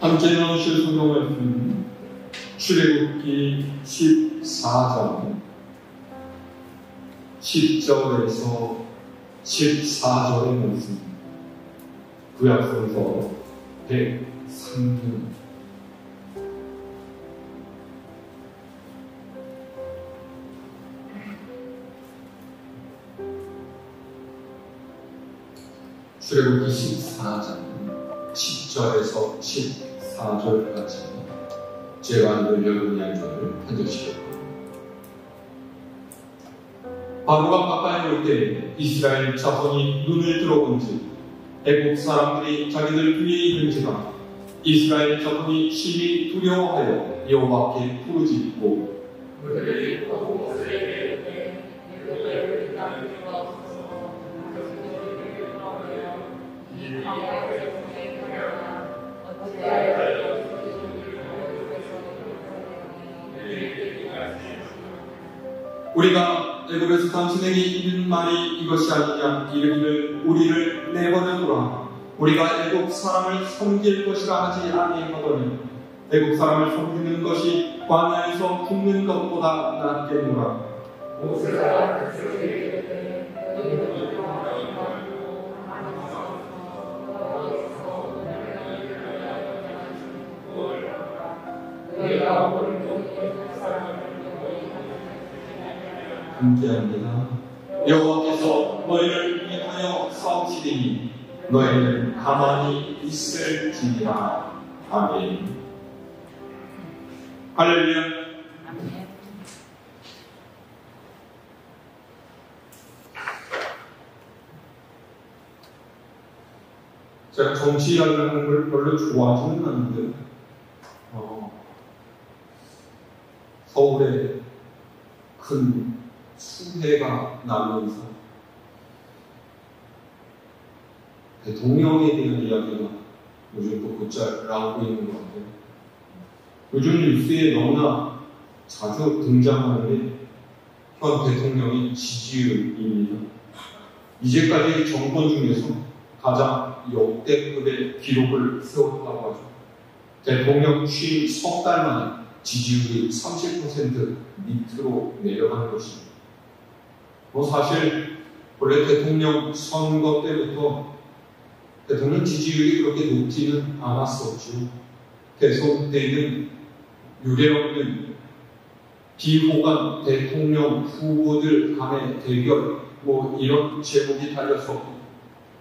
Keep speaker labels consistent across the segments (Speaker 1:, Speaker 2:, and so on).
Speaker 1: 함께 나누실 성경 말씀은 출애굽기 14장 10절에서 14절의 말씀, 구약성서 103편. 출애굽기 14장 10절에서 14절까지 제가 읽은 이야기를 한 절씩 읽고, 바로가 가까이 올 때 이스라엘 자손이 눈을 들어본즉 애국 사람들이 자기들 위에 있는지라 이스라엘 자손이 심히 두려워하여 여호와께 부르짖고 우리가 애굽에서 당신에게 이른 말이 이것이 아니냐 이르기를 우리를 내버려두라. 우리가 애굽 사람을 섬길 것이라 하지 아니하더니 애굽 사람을 섬기는 것이 광야에서 죽는 것보다 낫겠노라. 함께합니다. 여호와께서 너희를 위하여 싸우시리니 너희는 가만히 있을지니라. 아멘. 할렐루야. 제가 정치 이야기를 하는 걸 별로 좋아하지는 않는데 서울에 큰 수해가 나면서 대통령에 대한 이야기가 요즘 또 곧잘 나오고 있는 것 같아요. 요즘 뉴스에 너무나 자주 등장하는 현 대통령의 지지율입니다. 이제까지 정권 중에서 가장 역대급의 기록을 세웠다고 하죠. 대통령 취임 석 달 만에 지지율이 30% 밑으로 내려가는 것입니다. 사실 원래 대통령 선거 때부터 대통령 지지율이 그렇게 높지는 않았었죠. 대선 때는 유례없는 비호감 대통령 후보들 간의 대결 이런 제목이 달렸었고,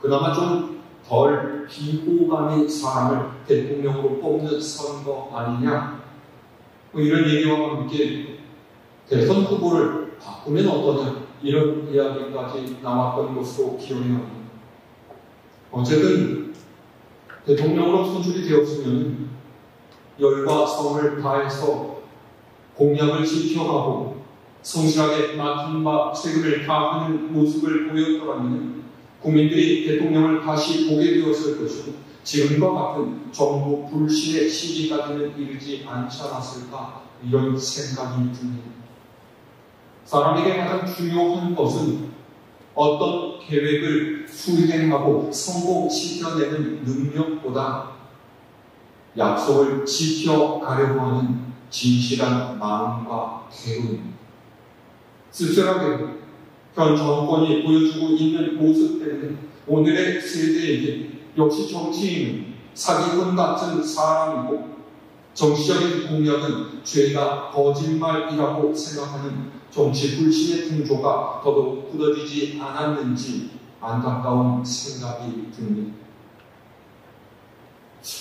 Speaker 1: 그나마 좀 덜 비호감인 사람을 대통령으로 뽑는 선거 아니냐 이런 얘기와 함께 대선 후보를 바꾸면 어떠냐 이런 이야기까지 나왔던 것으로 기억이 납니다. 어쨌든 대통령으로 선출이 되었으면 열과 성을 다해서 공약을 지켜가고 성실하게 맡은 바 책임을 다하는 모습을 보였더라면 국민들이 대통령을 다시 보게 되었을 것이고 지금과 같은 정부 불신의 시기까지는 이르지 않지 않았을까 이런 생각이 듭니다. 사람에게 가장 중요한 것은 어떤 계획을 수행하고 성공시켜내는 능력보다 약속을 지켜가려고 하는 진실한 마음과 태도입니다. 쓸쓸하게 현 정권이 보여주고 있는 모습 때문에 오늘의 세대에게 역시 정치인은 사기꾼 같은 사람이고 정치적인 공약은 죄가 거짓말이라고 생각하는 정치 불신의 풍조가 더더욱 굳어지지 않았는지 안타까운 생각이 듭니다.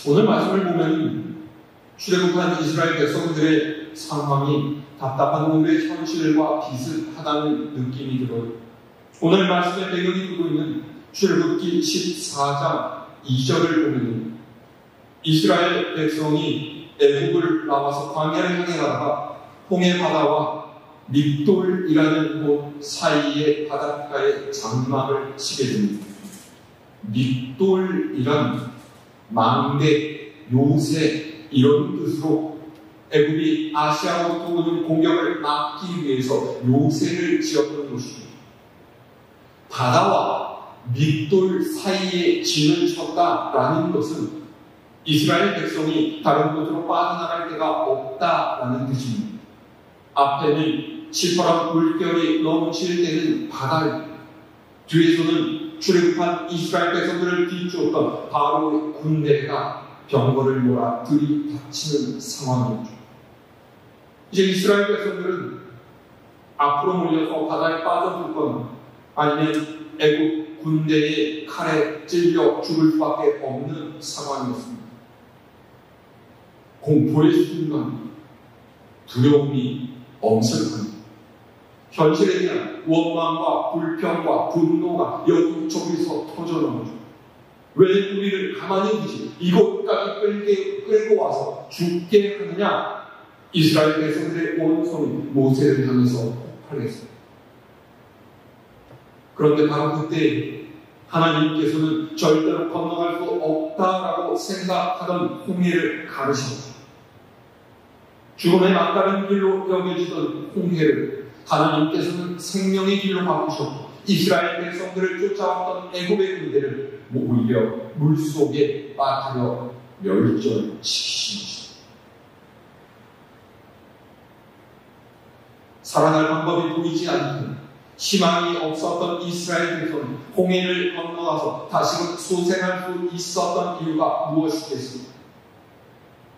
Speaker 1: 오늘 말씀을 보면 출애굽한 이스라엘 백성들의 상황이 답답한 오늘의 현실과 비슷하다는 느낌이 들어요. 오늘 말씀의 배경이 두고 있는 출애굽기 14장 2절을 보면 이스라엘 백성이 애굽을 나와서 광야를 향해 가다가 홍해 바다와 믹돌이라는 곳 사이의 바닷가에 장막을 치게 됩니다. 믹돌이란 망대, 요새 이런 뜻으로 애굽이 아시아로부터 오는 공격을 막기 위해서 요새를 지었던 곳입니다. 바다와 믹돌 사이에 진을 쳤다라는 것은 이스라엘 백성이 다른 곳으로 빠져나갈 데가 없다라는 뜻입니다. 앞에는 시퍼런 물결이 넘칠 때는 바다입니다. 뒤에서는 출애굽한 이스라엘 백성들을 뒤쫓던 바로의 군대가 병거를 몰아 들이닥치는 상황이었죠. 이제 이스라엘 백성들은 앞으로 몰려서 바다에 빠져들거나 아니면 애국 군대의 칼에 찔려 죽을 수밖에 없는 상황이었습니다. 공포의 순간 두려움이 엄청납니다. 현실에 대한 원망과 불평과 분노가 여기저기서 터져나오죠. 왜 우리를 가만히 두지 이곳까지 끌고 와서 죽게 하느냐? 이스라엘 백성들의 온손이 모세를 향해서 폭발했어요. 그런데 바로 그때 하나님께서는 절대로 건너갈 수 없다라고 생각하던 홍해를 가르치셨죠. 죽음에 막다른 길로 여겨지던 홍해를 하나님께서는 생명의 길로 바꾸셨고 이스라엘 백성들을 쫓아왔던 애굽의 군대를 오히려 물속에 빠뜨려 멸절시키신 것입니다. 살아날 방법이 보이지 않던 희망이 없었던 이스라엘 백성은 홍해를 건너가서 다시금 소생할 수 있었던 이유가 무엇이겠습니까?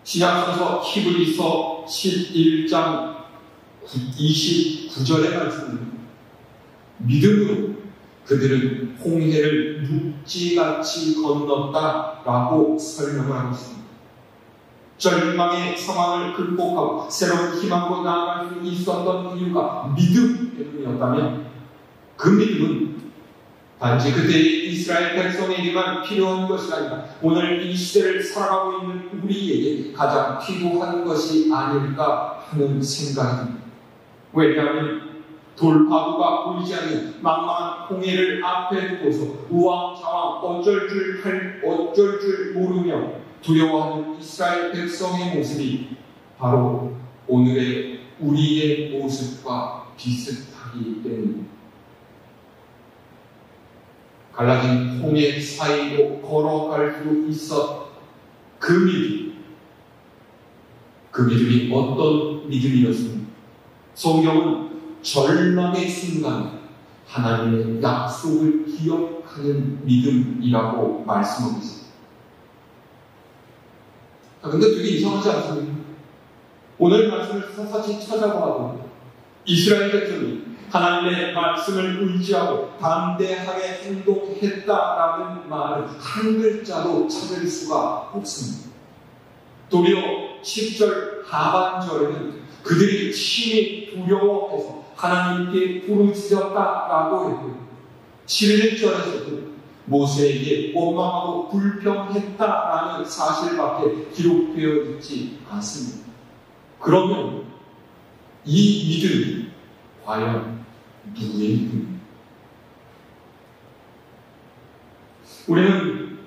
Speaker 1: 신약성서 히브리서 11장 29절의 말씀입니다. 믿음으로 그들은 홍해를 묵지같이 건넜다라고 설명을 하고 있습니다. 절망의 상황을 극복하고 새로운 희망으로 나아갈 수 있었던 이유가 믿음 때문이었다면 그 믿음은 단지 그때의 이스라엘 백성에게만 필요한 것이 아니라 오늘 이 시대를 살아가고 있는 우리에게 가장 필요한 것이 아닐까 하는 생각입니다. 왜냐하면 돌파구가 보이지 않는 망망한 홍해를 앞에 두고서 우왕좌왕 어쩔 줄 모르며 두려워하는 이스라엘 백성의 모습이 바로 오늘의 우리의 모습과 비슷하기 때문입니다. 갈라진 홍해 사이로 걸어갈 수 있었 그 믿음이 어떤 믿음이었습니까? 성경은 절망의 순간 하나님의 약속을 기억하는 믿음이라고 말씀하고 있습니다. 그런데 되게 이상하지 않습니까? 오늘 말씀을 샅샅이 찾아봐도 이스라엘 백성이 하나님의 말씀을 의지하고 담대하게 행동했다라는 말을 한 글자도 찾을 수가 없습니다. 도리어 10절 하반절에는 그들이 심히 두려워해서 하나님께 부르짖었다라고 했고 11절에서도 모세에게 원망하고 불평했다라는 사실밖에 기록되어 있지 않습니다. 그러면 이 믿음이 과연 누구의 믿음입니까? 우리는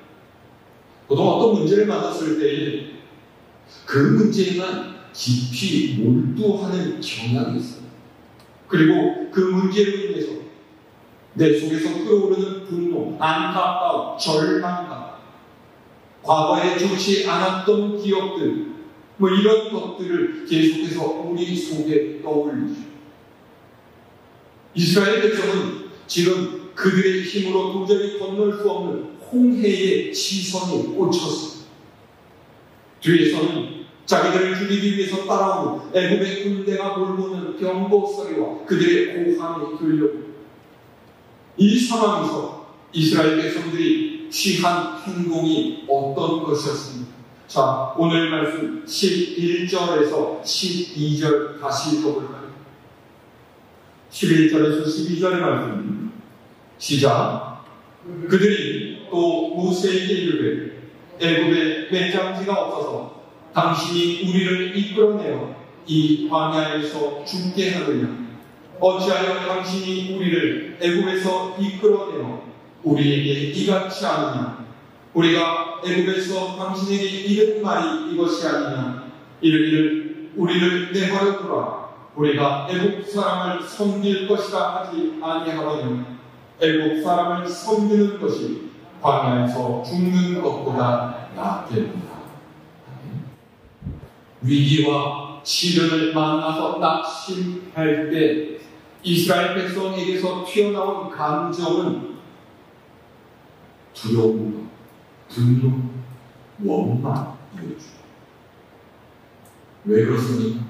Speaker 1: 보통 어떤 문제를 만났을 때에 그 문제에만 깊이 몰두하는 경향이 있어요. 그리고 그 문제로 인해서 내 속에서 끓어오르는 분노, 안타까움, 절망감, 과거에 좋지 않았던 기억들, 이런 것들을 계속해서 우리 속에 떠올리죠. 이스라엘 백성은 지금 그들의 힘으로 도저히 건널 수 없는 홍해의 시선이 꽂혔습니다. 뒤에서는 자기들을 죽이기 위해서 따라오는 애굽의 군대가 몰고는 병거 소리와 그들의 고함이 들려옵니다. 이 상황에서 이스라엘 백성들이 취한 행동이 어떤 것이었습니까? 자, 오늘 말씀 11절에서 12절 다시 읽어볼까요? 11절에서 12절의 말씀 시작. 그들이 또 모세에게 이르되 애굽에 맹장지가 없어서 당신이 우리를 이끌어내어 이 광야에서 죽게 하느냐? 어찌하여 당신이 우리를 애굽에서 이끌어내어 우리에게 이같이 하느냐? 우리가 애굽에서 당신에게 이른 말이 이것이 아니냐? 이르기를 우리를 내버려 두라. 우리가 애굽 사람을 섬길 것이라 하지 아니하거든. 애굽 사람을 섬기는 것이 광야에서 죽는 것보다 낫겠다. 위기와 시련을 만나서 낙심할 때 이스라엘 백성에게서 튀어나온 감정은 두려움과 분노, 원망이었죠. 왜 그렇습니까?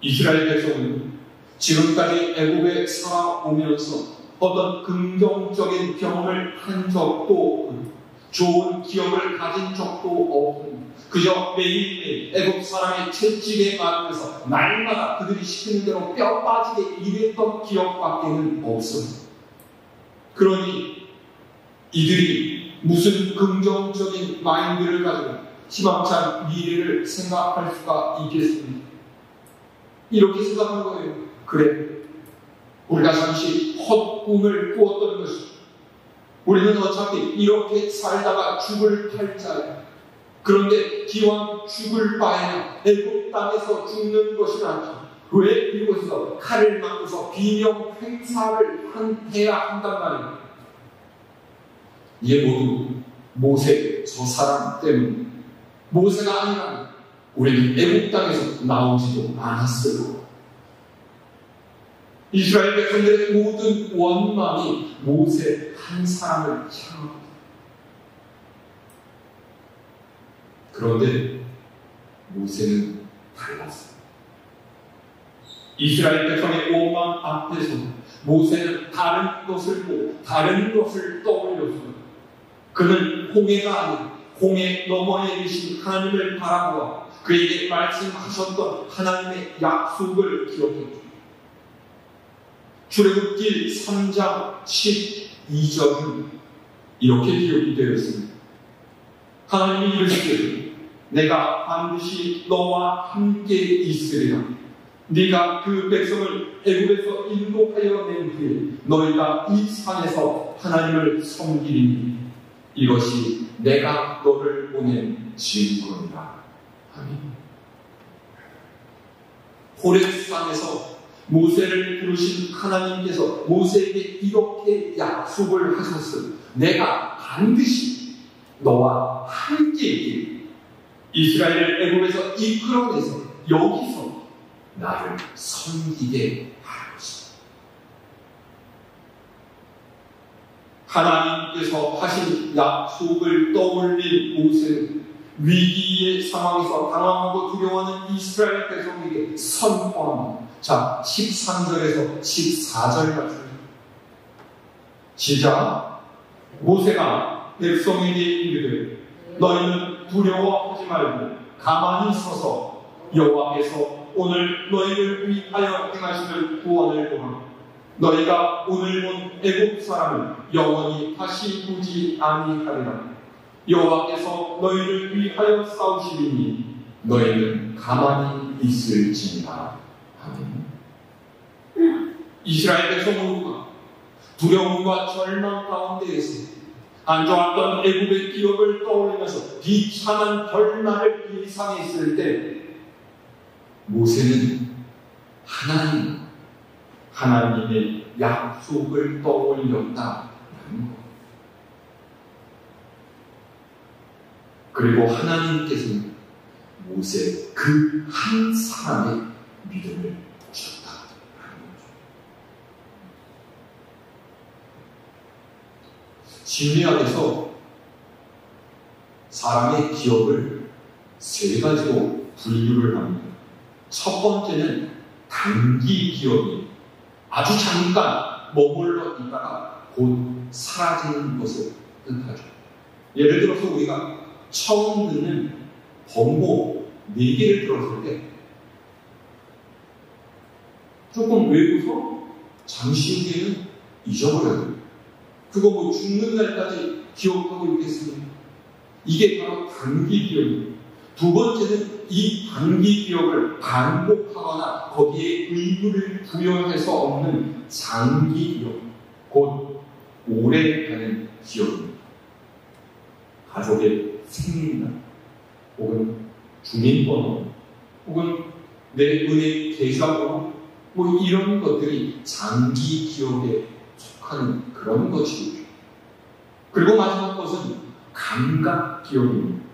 Speaker 1: 이스라엘 백성은 지금까지 애굽에 살아오면서 어떤 긍정적인 경험을 한 적도 없고 좋은 기억을 가진 적도 없고 그저 매일매일 애굽 사람의 채찍에 맞으면서 날마다 그들이 시키는 대로 뼈 빠지게 일했던 기억밖에는 없습니다. 그러니 이들이 무슨 긍정적인 마인드를 가지고 희망찬 미래를 생각할 수가 있겠습니까? 이렇게 생각하는 거예요. 그래, 우리가 잠시 헛꿈을 꾸었던 것이 우리는 어차피 이렇게 살다가 죽을 팔자야. 그런데 기왕 죽을 바에야 애굽 땅에서 죽는 것이 낫지. 왜 이곳에서 칼을 맞고서 비명 행사를 해야 한단 말이야. 이게 모두 모세 저 사람 때문에 모세가 아니라 우리는 애굽 땅에서 나오지도 않았을 거야. 이스라엘 백성들의 모든 원망이 모세 한 사람을 향합니다. 그런데 모세는 달랐어요. 이스라엘 백성의 원망 앞에서 모세는 다른 것을 보고 다른 것을 떠올렸어요. 그는 홍해가 아닌 홍해 너머에 계신 하나님을 바라보아 그에게 말씀하셨던 하나님의 약속을 기억했죠. 출애굽기 3장 12절은 이렇게 기록이 되어 있습니다. 하나님이 이르시되 내가 반드시 너와 함께 있으리라. 네가 그 백성을 애굽에서 인도하여 낸 후에 너희가 이 산에서 하나님을 섬기리니 이것이 내가 너를 보낸 증거니라. 아멘. 호렙산에서 모세를 부르신 하나님께서 모세에게 이렇게 약속을 하셨어요. 내가 반드시 너와 함께 있기를 이스라엘을 애굽에서 이끌어내서 여기서 나를 섬기게 할 것이다. 하나님께서 하신 약속을 떠올린 모세는 위기의 상황에서 당황하고 두려워하는 이스라엘 백성에게 선포합니다. 자, 13절에서 14절 같습니다. 시작. 모세가 백성에게 이르되 너희는 두려워하지 말고 가만히 서서 여호와께서 오늘 너희를 위하여 행하시는 구원을 보라. 너희가 오늘 본 애굽 사람을 영원히 다시 보지 아니하리라. 여호와께서 너희를 위하여 싸우시리니 너희는 가만히 있을지니라. 아멘. 이스라엘 백성 모두가 두려움과 절망 가운데에서 안 좋았던 애굽의 기억을 떠올리면서 비참한 결말을 예상했을 때 모세는 하나님의 약속을 떠올렸다는 것. 그리고 하나님께서는 모세 그 한 사람의 믿음을 주셨다는 거죠. 심리학에서 사람의 기억을 세 가지로 분류를 합니다. 첫 번째는 단기 기억이 아주 잠깐 머물러 있다가 곧 사라지는 것을 뜻하죠. 예를 들어서 우리가 처음 듣는 번호 4개를 들었을 때 조금 외워서 잠시 후에는 잊어버려요. 그거 뭐 죽는 날까지 기억하고 있겠습니까? 이게 바로 단기 기억입니다. 두 번째는 이 단기 기억을 반복하거나 거기에 의무를 부여해서 얻는 장기 기억, 곧 오래가는 기억입니다. 가족의 생일날, 혹은 주민번호, 혹은 내 은행 계좌번호, 뭐 이런 것들이 장기 기억에 속하는 그런 것이죠. 그리고 마지막 것은 감각 기억입니다.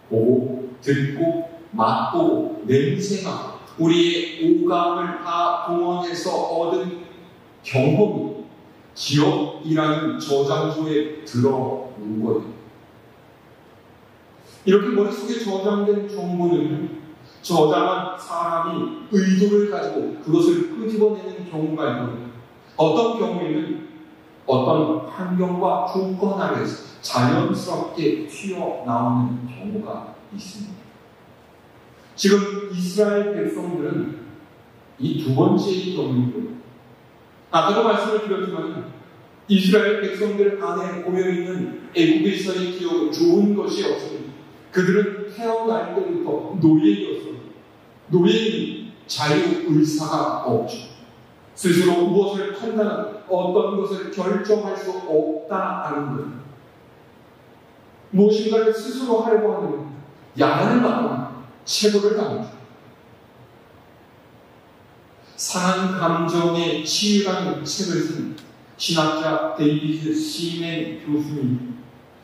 Speaker 1: 보고, 듣고, 맛보고 냄새가 우리의 오감을 다 동원해서 얻은 경험이 기억이라는 저장소에 들어온 거예요. 이렇게 머릿속에 저장된 정보는 저장한 사람이 의도를 가지고 그것을 끄집어내는 경우가 있고, 어떤 경우에는 어떤 환경과 조건 아래에서 자연스럽게 튀어나오는 경우가 있습니다. 지금 이스라엘 백성들은 이 두 번째의 경우이고요. 아까도 말씀을 드렸지만 이스라엘 백성들 안에 고여있는 애국에서의 기억은 좋은 것이 없습니다. 그들은 태어날 때부터 노예였습니다. 노예인 자유의사가 없죠. 스스로 무엇을 판단하고 어떤 것을 결정할 수 없다는 것. 무엇인가를 스스로 하려고 하는 야단을 받거나 체벌을 당하죠. 상한 감정의 치유라는 책을 쓴 신학자 데이비드 시멘 교수님,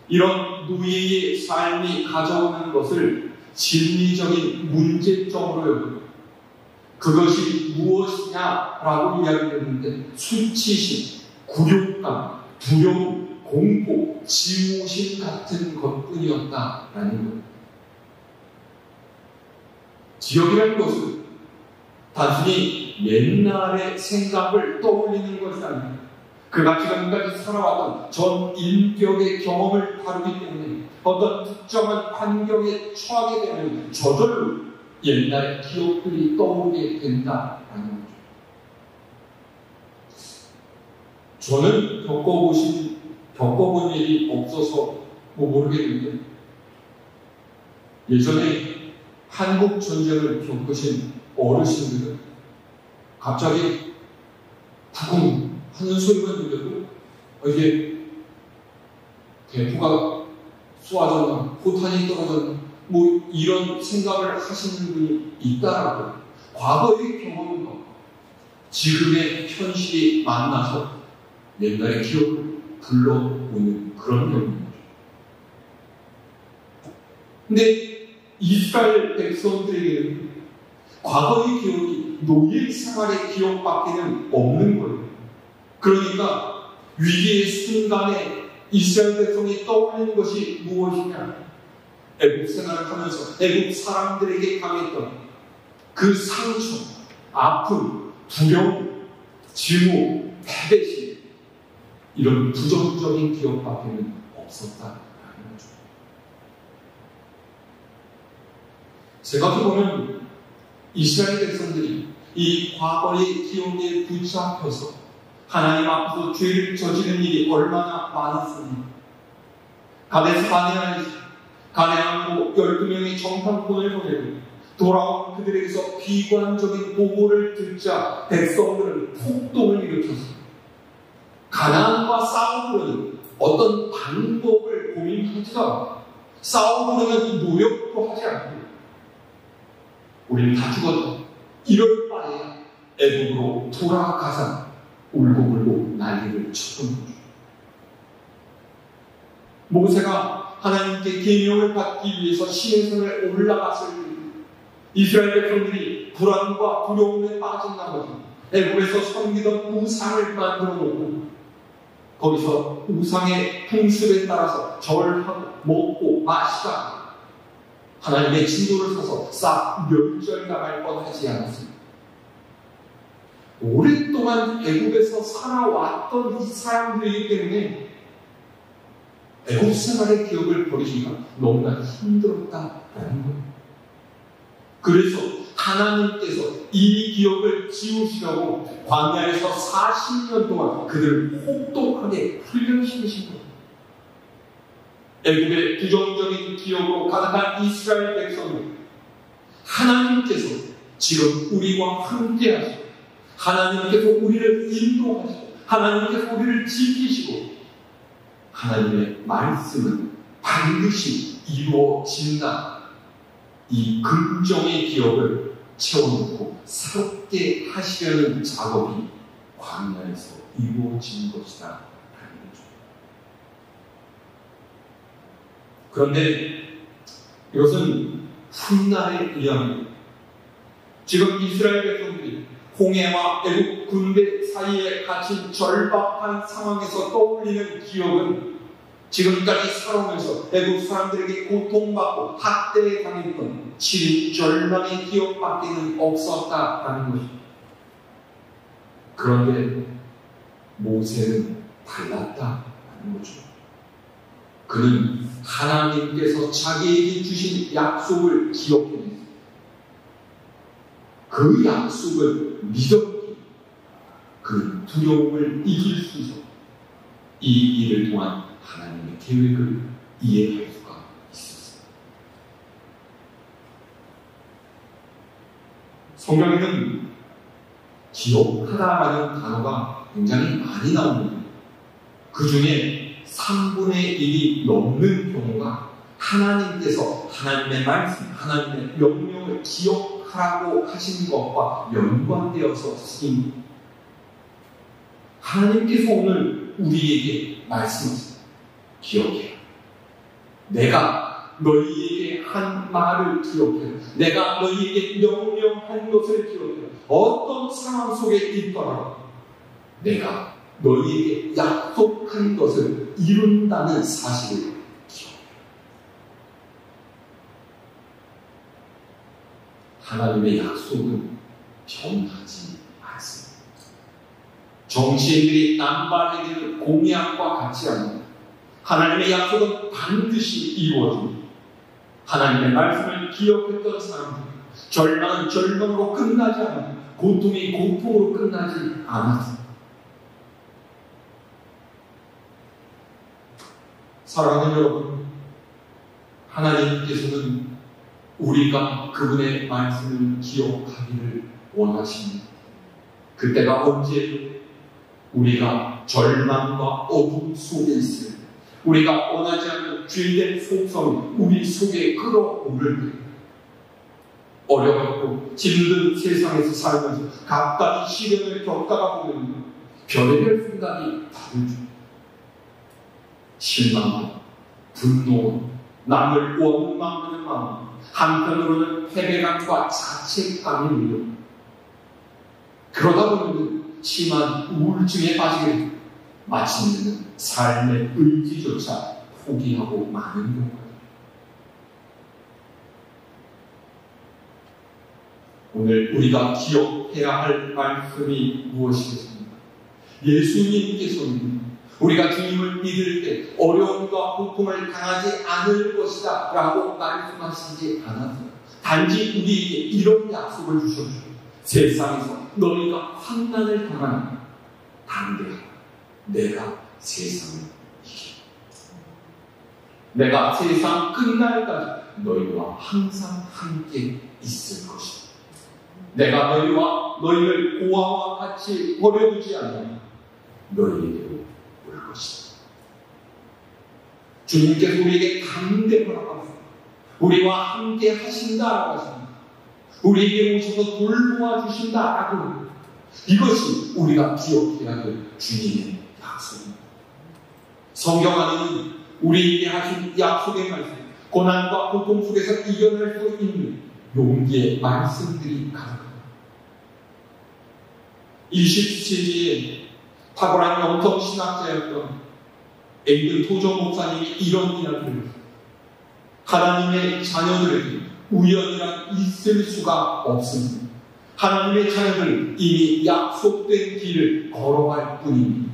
Speaker 1: 이런 노예의 삶이 가져오는 것을 진리적인 문제점으로 여기고 그것이 무엇이냐라고 이야기했는데 수치심, 굴욕감, 두려움, 공포, 증오심 같은 것뿐이었다라는 거예요. 기억이라는 것은 단순히 옛날의 생각을 떠올리는 것이 아닙니다. 그가 지금까지 살아왔던 전 인격의 경험을 다루기 때문에 어떤 특정한 환경에 처하게 되면 저절로 옛날의 기억들이 떠오르게 된다라는 거죠. 저는 겪어본 일이 없어서 모르겠는데, 예전에 한국 전쟁을 겪으신 어르신들은 갑자기 쿵 하는 소리만 들려도 이게 대포가 쏘아졌나, 포탄이 떨어졌나, 이런 생각을 하시는 분이 있다라고. 과거의 경험과 지금의 현실이 만나서 옛날의 기억을 불러오는 그런 경험이죠. 근데 이스라엘 백성들에게는 과거의 기억이 노예 생활의 기억밖에는 없는 거예요. 그러니까 위기의 순간에 이스라엘 백성이 떠올리는 것이 무엇이냐? 애국 생활을 하면서 애국 사람들에게 당했던 그 상처, 아픔, 두려움, 증오, 패배심, 이런 부정적인 기억밖에는 없었다는 거죠. 생각해보면 이스라엘 백성들이 이 과거의 기억에 붙잡혀서 하나님 앞에서 죄를 저지른 일이 얼마나 많았습니까? 가데스 가내안으로 12명의 정탐꾼을 보내고 돌아온 그들에게서 비관적인 보고를 듣자 백성들은 폭동을 일으켰습니다. 가나안과 싸우려는 어떤 방법을 고민하지도, 싸우려는 노력도 하지 않고 우리는 다 죽었다, 이럴 바에 애국으로 돌아가자 울고불고 난리를 쳤던 거죠. 모세가 하나님께 계명을 받기 위해서 시내산에 올라갔을 때 이스라엘 백성들이 불안과 두려움에 빠진 나머지 애국에서 섬기던 우상을 만들어 놓고 거기서 우상의 풍습에 따라서 절하고 먹고 마시다 하나님의 진노를 써서 싹 멸절당할 뻔하지 않았습니다. 오랫동안 애국에서 살아왔던 이 사람들이기 때문에 애국 생활의 기억을 버리기가 너무나 힘들었다라는 거예요. 그래서 하나님께서 이 기억을 지우시려고 광야에서 40년 동안 그들을 혹독하게 훈련시키신 거예요. 애국의 부정적인 기억으로 가득한 이스라엘 백성들, 하나님께서 지금 우리와 함께 하시고 하나님께서 우리를 인도하시고 하나님께서 우리를 지키시고 하나님의 말씀은 반드시 이루어진다. 이 긍정의 기억을 채워놓고 새롭게 하시려는 작업이 광야에서 이루어진 것이다 라는 거죠. 그런데 이것은 훗날의 이야기입니다. 지금 이스라엘 백성들이 홍해와 애국 군대 사이에 갇힌 절박한 상황에서 떠올리는 기억은 지금까지 살아오면서 애국 사람들에게 고통받고 학대당했던 지린 절망의 기억밖에는 없었다라는 것입니다. 그런데 모세는 달랐다라는 거죠. 그는 하나님께서 자기에게 주신 약속을 기억했습니다. 그 약속을 믿었기에 그 두려움을 이길 수 있어 이 일을 통한 하나님의 계획을 이해할 수가 있었습니다. 성경에는 기억하다라는 단어가 굉장히 많이 나옵니다. 그 중에 3분의 1이 넘는 경우가 하나님께서 하나님의 말씀, 하나님의 명령을 기억하라고 하신 것과 연관되어서 쓰인 하나님께서 오늘 우리에게 말씀하십니다. 기억해. 내가 너희에게 한 말을 기억해. 내가 너희에게 명령한 것을 기억해. 어떤 상황 속에 있더라도 내가 너희에게 약속한 것을 이룬다는 사실을 기억해. 하나님의 약속은 변하지 않습니다. 정치인들이 남발해지는 공약과 같지 않습니다. 하나님의 약속은 반드시 이루어집니다. 하나님의 말씀을 기억했던 사람들, 절망은 절망으로 끝나지 않았습니다. 고통이 고통으로 끝나지 않았습니다. 사랑하는 여러분, 하나님께서는 우리가 그분의 말씀을 기억하기를 원하십니다. 그때가 언제 우리가 절망과 어둠 속에 있을 때, 우리가 원하지 않는 죄된 속성이 우리 속에 끌어오를 때, 어렵고 힘든 세상에서 살면서 각가지 시련을 겪다가 보면 별의별 생각이 다르죠. 실망과 분노, 남을 원망하는 마음, 한편으로는 패배감과 자책감이 밀려 그러다 보면 심한 우울증에 빠지게 됩니다. 마침내는 삶의 의지조차 포기하고 마는 경우가 됩니다. 오늘 우리가 기억해야 할 말씀이 무엇이겠습니까? 예수님께서는 우리가 주님을 믿을 때 어려움과 고통을 당하지 않을 것이다 라고 말씀하시지 않았어요. 단지 우리에게 이런 약속을 주셨죠. 세상에서 너희가 환난을 당하는 담대하라. 내가 세상을 이기리라. 내가 세상 끝날까지 너희와 항상 함께 있을 것이다. 내가 너희를 고아와 같이 버려두지 않으면 너희에게로 올 것이다. 주님께서 우리에게 담대하라고 하십니다. 우리와 함께 하신다라고 하십니다. 우리에게 오셔서 돌보아 주신다라고 합니다. 이것이 우리가 기억해야 할 주님의 약속입니다. 성경 안에는 우리에게 하신 약속의 말씀, 고난과 고통 속에서 이겨낼 수 있는 용기의 말씀들이 가득합니다. 20세기에 탁월한 영성 신학자였던 에이든 토정 목사님이 이런 이야기를 했습니다. 하나님의 자녀들에게 우연이란 있을 수가 없습니다. 하나님의 자녀들은 이미 약속된 길을 걸어갈 뿐입니다.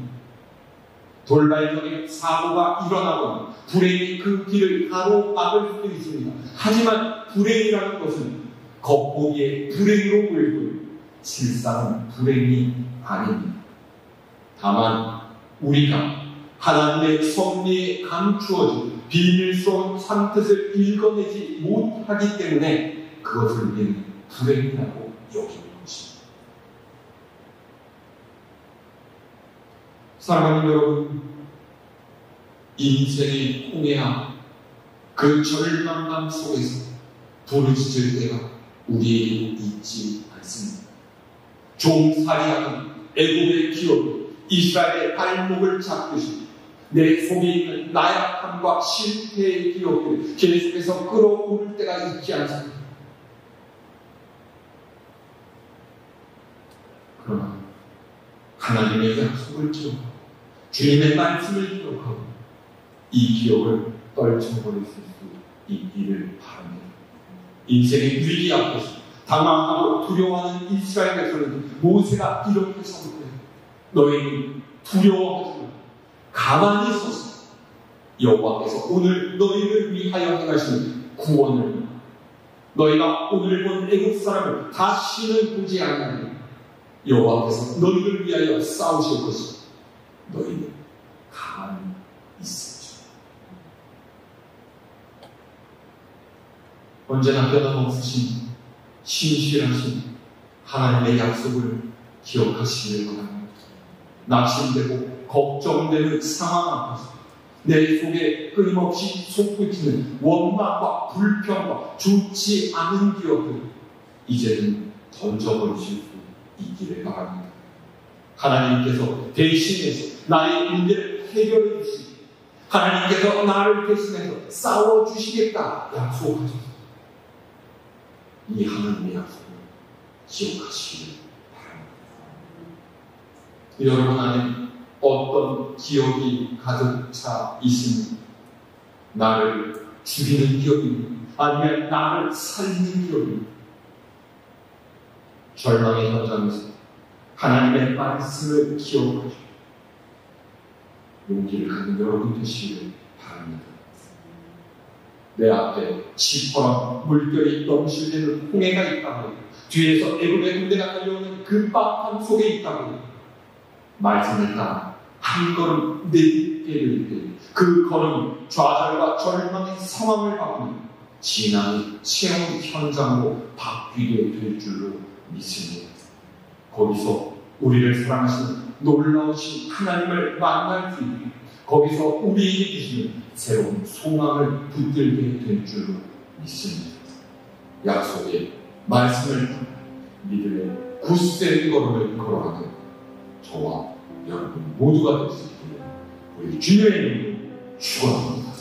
Speaker 1: 돌발적인 사고가 일어나거나 불행이 그 길을 가로막을 수도 있습니다. 하지만 불행이라는 것은 겉보기에 불행으로 보이고 실상은 불행이 아닙니다. 다만 우리가 하나님의 섭리에 감추어진 비밀스러운 산뜻을 읽어내지 못하기 때문에 그것을 우리는 불행이라고 여기는 것입니다. 사랑하는 여러분, 인생의 홍해와 그 절망감 속에서 부르짖을 때가 우리에게 있지 않습니다. 종살이하는 애굽의 기업이 이스라엘의 발목을 잡듯이 내 속에 있는 나약함과 실패의 기억을 계속해서 끌어오를 때가 있지 않습니까? 그러나 하나님의 약속을 기억하고 주님의 말씀을 기억하고 이 기억을 떨쳐버릴 수 있기를 바랍니다. 인생의 위기 앞에서 당황하고 두려워하는 이스라엘 백성은 모세가 이렇게 선포해요. 너희는 두려워하지 말고 가만히 서서 여호와께서 오늘 너희를 위하여 행하시는 구원을 너희가 오늘 본 애국 사람을 다시는 보지 않으니 여호와께서 너희를 위하여 싸우실 것이다. 너희는 가만히 있으라. 언제나 변함없으신 신실하신 하나님의 약속을 기억하시길 바랍니다. 낙심되고 걱정되는 상황 앞에서 내 속에 끊임없이 솟구치는 원망과 불평과 좋지 않은 기억을 이제는 던져버리실 수 있기를 바랍니다. 하나님께서 대신해서 나의 문제를 해결해 주시고 하나님께서 나를 대신해서 싸워주시겠다 약속하셨습니다. 이 하나님의 약속을 기억하시길 바랍니다. 여러분 안에 어떤 기억이 가득 차 있습니까? 나를 죽이는 기억입니까? 아니면 나를 살리는 기억입니까? 절망의 현장에서 하나님의 말씀을 기억하시고 용기를 갖는 여러분 되시길 바랍니다. 내 앞에 시퍼런 물결이 넘실대는 홍해가 있다고 해요. 뒤에서 애굽의 군대가 달려오는 그 빡함 속에 있다고 해요. 말씀을 따라 한 걸음 내딛게 될 때 그 걸음이 좌절과 절망의 상황을 바꾸는 진앙의 체험 현장으로 바뀌게 될 줄로 믿습니다. 거기서 우리를 사랑하시는 놀라우신 하나님을 만날 수 있고 거기서 우리에게 주시는 새로운 소망을 붙들게 될 줄로 믿습니다. 약속의 말씀을 믿음의 굳센 걸음을 걸어가는 저와 여러분 모두가 될 수 있기를 우리 주님의 이름으로 축원합니다.